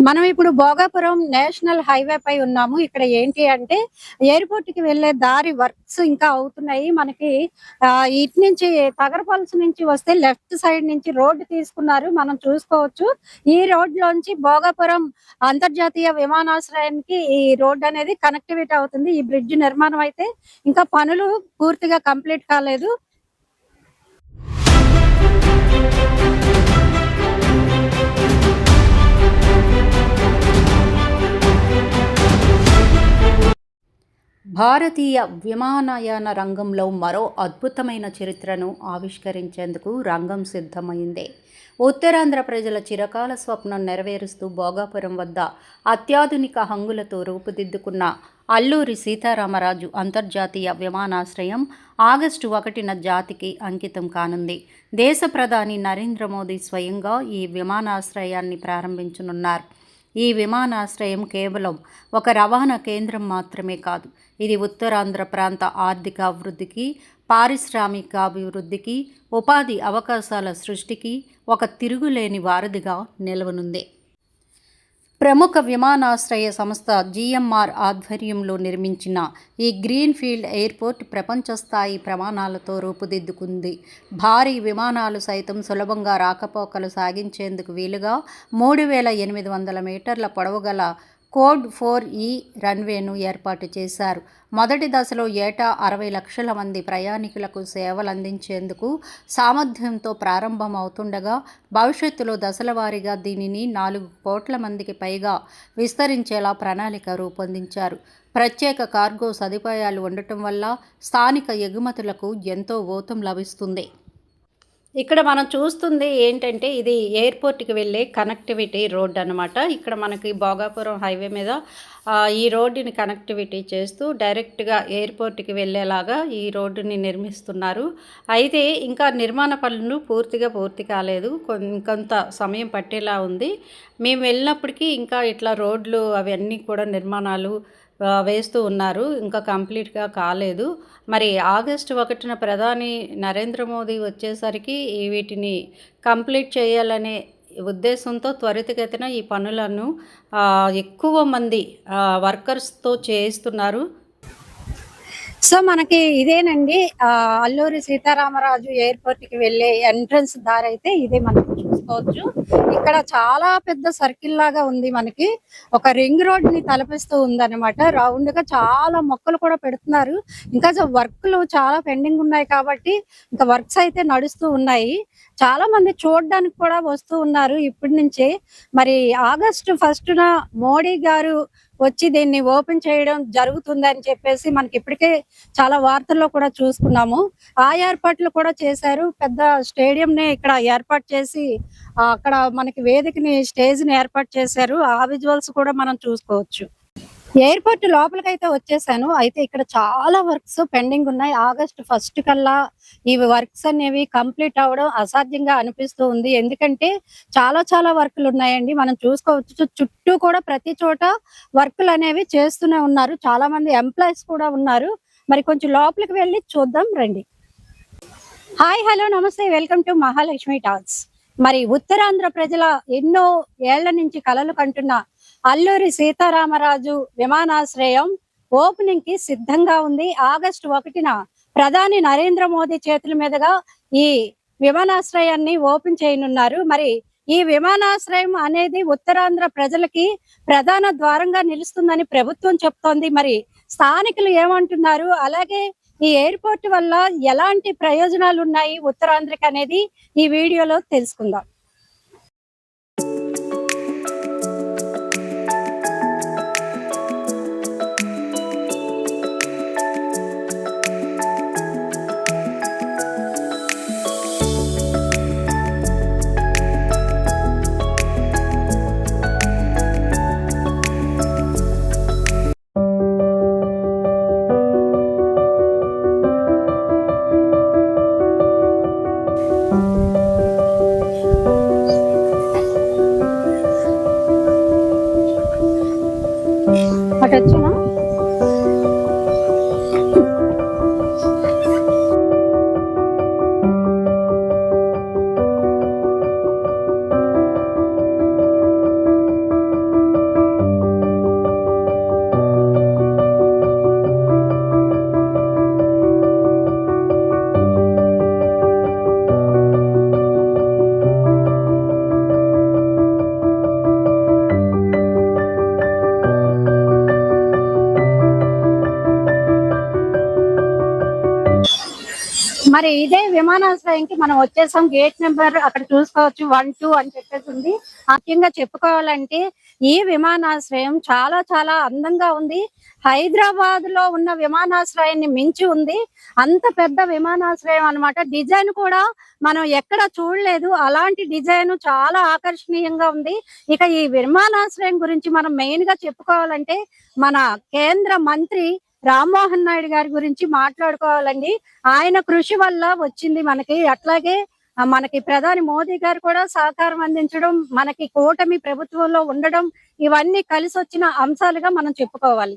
మనం ఇప్పుడు Bhogapuram national highway పై ఉన్నాము. ఇక్కడ ఏంటి అంటే ఎయిర్‌పోర్ట్ కి వెళ్ళే దారి వర్క్స్ ఇంకా అవుతున్నాయి. మనకి ఇటు నుంచి తగరపల్స్ నుంచి వస్తే లెఫ్ట్ సైడ్ నుంచి రోడ్డు తీసుకున్నారు. మనం చూసుకోవచ్చు. ఈ రోడ్‌లోంచి భోగాపురం అంతర్జాతీయ విమానాశ్రయానికి ఈ రోడ్ అనేది కనెక్టివిటీ అవుతుంది. ఈ బ్రిడ్జ్ నిర్మాణం అయితే ఇంకా పనులు పూర్తిగా కంప్లీట్ కాలేదు. భారతీయ విమానయాన రంగంలో మరో అద్భుతమైన చరిత్రను ఆవిష్కరించేందుకు రంగం సిద్ధమైంది. ఉత్తరాంధ్ర ప్రజల చిరకాల స్వప్నం నెరవేరుస్తూ భోగాపురం వద్ద అత్యాధునిక హంగులతో రూపుదిద్దుకున్న అల్లూరి సీతారామరాజు అంతర్జాతీయ విమానాశ్రయం ఆగస్టు 1న జాతికి అంకితం కానుంది. దేశ ప్రధాని నరేంద్ర మోదీ స్వయంగా ఈ విమానాశ్రయాన్ని ప్రారంభించనున్నారు. ఈ విమానాశ్రయం కేవలం ఒక రవాణా కేంద్రం మాత్రమే కాదు, ఇది ఉత్తరాంధ్ర ప్రాంత ఆర్థిక అభివృద్ధికి, పారిశ్రామికాభివృద్ధికి, ఉపాధి అవకాశాల సృష్టికి ఒక తిరుగులేని వారధిగా నిలవనుంది. ప్రముఖ విమానాశ్రయ సంస్థ జీఎంఆర్ ఆధ్వర్యంలో నిర్మించిన ఈ గ్రీన్ఫీల్డ్ ఎయిర్పోర్ట్ ప్రపంచ స్థాయి ప్రమాణాలతో రూపుదిద్దుకుంది. భారీ విమానాలు సైతం సులభంగా రాకపోకలు సాగించేందుకు వీలుగా 3800 మీటర్ల పొడవుగల కోడ్ 4E రన్వేను ఏర్పాటు చేశారు. మొదటి దశలో ఏటా 60 లక్షల మంది ప్రయాణికులకు సేవలందించేందుకు సామర్థ్యంతో ప్రారంభమవుతుండగా భవిష్యత్తులో దశల వారీగా దీనిని 4 కోట్ల మందికి పైగా విస్తరించేలా ప్రణాళిక రూపొందించారు. ప్రత్యేక కార్గో సదుపాయాలు ఉండటం వల్ల స్థానిక ఎగుమతులకు ఎంతో ఊతం లభిస్తుంది. ఇక్కడ మనం చూస్తుంది ఏంటంటే ఇది ఎయిర్పోర్ట్కి వెళ్ళే కనెక్టివిటీ రోడ్ అనమాట. ఇక్కడ మనకి భోగాపురం హైవే మీద ఈ రోడ్డుని కనెక్టివిటీ చేస్తూ డైరెక్ట్గా ఎయిర్పోర్ట్కి వెళ్ళేలాగా ఈ రోడ్డుని నిర్మిస్తున్నారు. అయితే ఇంకా నిర్మాణ పనులు పూర్తి కాలేదు, కొంత సమయం పట్టేలా ఉంది. మేము వెళ్ళినప్పటికీ ఇంకా ఇట్లా రోడ్లు అవన్నీ కూడా నిర్మాణాలు వేస్తూ ఉన్నారు, ఇంకా కంప్లీట్గా కాలేదు. మరి ఆగస్టు 1న ప్రధాని నరేంద్ర మోదీ వచ్చేసరికి వీటిని కంప్లీట్ చేయాలనే ఉద్దేశంతో త్వరితగతిన ఈ పనులను ఎక్కువ మంది వర్కర్స్తో చేయిస్తున్నారు. సో మనకి ఇదేనండి అల్లూరి సీతారామరాజు ఎయిర్‌పోర్ట్‌కి వెళ్ళే ఎంట్రన్స్ దారి అయితే ఇదే మనం చూసుకోవచ్చు. ఇక్కడ చాలా పెద్ద సర్కిల్ లాగా ఉంది. మనకి ఒక రింగ్ రోడ్ ని తలపిస్తూ ఉందన్నమాట. రౌండ్ గా చాలా మొక్కలు కూడా పెడుతున్నారు. ఇంకా వర్క్లు చాలా పెండింగ్ ఉన్నాయి కాబట్టి ఇంకా వర్క్స్ అయితే నడుస్తూ ఉన్నాయి. చాలా మంది చూడడానికి కూడా వస్తూ ఉన్నారు ఇప్పటి నుంచే. మరి ఆగస్టు 1న మోడీ గారు వచ్చి దీన్ని ఓపెన్ చేయడం జరుగుతుందని చెప్పేసి మనకి ఇప్పటికే చాలా వార్తల్లో కూడా చూసుకున్నాము. ఆ ఏర్పాట్లు కూడా చేశారు. పెద్ద స్టేడియం ని ఇక్కడ ఏర్పాటు చేసి అక్కడ మనకి వేదికని స్టేజ్ ని ఏర్పాటు చేశారు. ఆ విజువల్స్ కూడా మనం చూసుకోవచ్చు. ఎయిర్‌పోర్ట్ లోపలికైతే వచ్చేసాను. అయితే ఇక్కడ చాలా వర్క్స్ పెండింగ్ ఉన్నాయి. ఆగస్టు 1 కల్లా ఈ వర్క్స్ అనేవి కంప్లీట్ అవ్వడం అసాధ్యంగా అనిపిస్తూ ఉంది. ఎందుకంటే చాలా వర్కులు ఉన్నాయండి. మనం చూసుకోవచ్చు చుట్టూ కూడా ప్రతి చోట వర్కులు అనేవి చేస్తూనే ఉన్నారు. చాలా మంది ఎంప్లాయీస్ కూడా ఉన్నారు. మరి కొంచెం లోపలికి వెళ్ళి చూద్దాం రండి. హాయ్, హలో, నమస్తే, వెల్కమ్ టు మహాలక్ష్మి టాక్స్. మరి ఉత్తరాంధ్ర ప్రజల ఎన్నో ఏళ్ల నుంచి కలలు కంటున్న అల్లూరి సీతారామరాజు విమానాశ్రయం ఓపెనింగ్ కి సిద్ధంగా ఉంది. ఆగస్టు 1న ప్రధాని నరేంద్ర మోదీ చేతుల మీదుగా ఈ విమానాశ్రయాన్ని ఓపెన్ చేయనున్నారు. మరి ఈ విమానాశ్రయం అనేది ఉత్తరాంధ్ర ప్రజలకి ప్రధాన ద్వారంగా నిలుస్తుందని ప్రభుత్వం చెప్తోంది. మరి స్థానికులు ఏమంటున్నారు, అలాగే ఈ ఎయిర్‌పోర్ట్ వల్ల ఎలాంటి ప్రయోజనాలు ఉన్నాయి ఉత్తరాంధ్రకి అనేది ఈ వీడియోలో తెలుసుకుందాం. అటొచ్చునా? మరి ఇదే విమానాశ్రయంకి మనం వచ్చేసాం. గేట్ నెంబర్ అక్కడ చూసుకోవచ్చు 1, 2 అని చెప్పేసి ఉంది. ముఖ్యంగా చెప్పుకోవాలంటే ఈ విమానాశ్రయం చాలా చాలా అందంగా ఉంది. హైదరాబాద్ లో ఉన్న విమానాశ్రయాన్ని మించి ఉంది. అంత పెద్ద విమానాశ్రయం అన్నమాట. డిజైన్ కూడా మనం ఎక్కడ చూడలేదు. అలాంటి డిజైన్ చాలా ఆకర్షణీయంగా ఉంది. ఇక ఈ విమానాశ్రయం గురించి మనం మెయిన్ గా చెప్పుకోవాలంటే మన కేంద్ర మంత్రి రామ్మోహన్ నాయుడు గారి గురించి మాట్లాడుకోవాలండి. ఆయన కృషి వల్ల వచ్చింది మనకి. అట్లాగే మనకి ప్రధాని మోదీ గారు కూడా సహకారం అందించడం, మనకి కూటమి ప్రభుత్వంలో ఉండడం, ఇవన్నీ కలిసి వచ్చిన అంశాలుగా మనం చెప్పుకోవాలి.